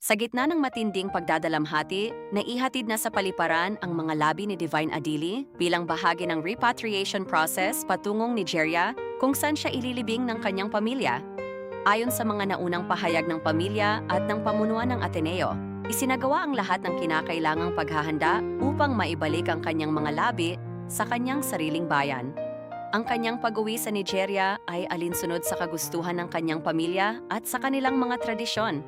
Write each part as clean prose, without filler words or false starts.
Sa gitna ng matinding pagdadalamhati, naihatid na sa paliparan ang mga labi ni Divine Adili bilang bahagi ng repatriation process patungong Nigeria kung saan siya ililibing ng kanyang pamilya. Ayon sa mga naunang pahayag ng pamilya at ng pamunuan ng Ateneo, isinagawa ang lahat ng kinakailangang paghahanda upang maibalik ang kanyang mga labi sa kanyang sariling bayan. Ang kanyang pag-uwi sa Nigeria ay alinsunod sa kagustuhan ng kanyang pamilya at sa kanilang mga tradisyon.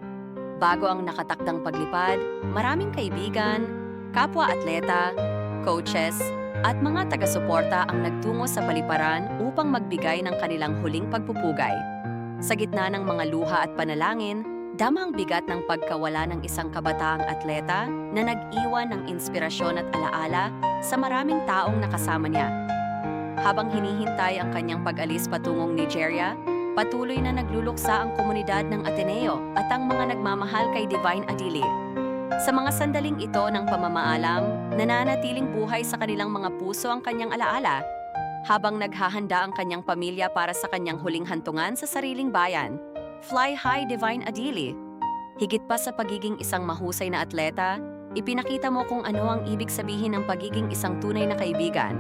Bago ang nakatakdang paglipad, maraming kaibigan, kapwa-atleta, coaches, at mga taga-suporta ang nagtungo sa paliparan upang magbigay ng kanilang huling pagpupugay. Sa gitna ng mga luha at panalangin, damang bigat ng pagkawala ng isang kabataang atleta na nag-iwan ng inspirasyon at alaala sa maraming taong nakasama niya. Habang hinihintay ang kanyang pag-alis patungong Nigeria, patuloy na nagluluksa ang komunidad ng Ateneo at ang mga nagmamahal kay Divine Adili. Sa mga sandaling ito ng pamamaalam, nananatiling buhay sa kanilang mga puso ang kanyang alaala, habang naghahanda ang kanyang pamilya para sa kanyang huling hantungan sa sariling bayan. Fly high, Divine Adili! Higit pa sa pagiging isang mahusay na atleta, ipinakita mo kung ano ang ibig sabihin ng pagiging isang tunay na kaibigan.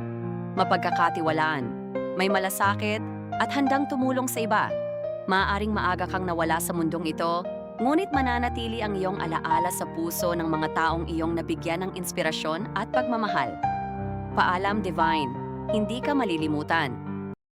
Mapagkakatiwalaan, may malasakit, at handang tumulong sa iba. Maaaring maaga kang nawala sa mundong ito, ngunit mananatili ang iyong alaala sa puso ng mga taong iyong nabigyan ng inspirasyon at pagmamahal. Paalam, Divine, hindi ka malilimutan.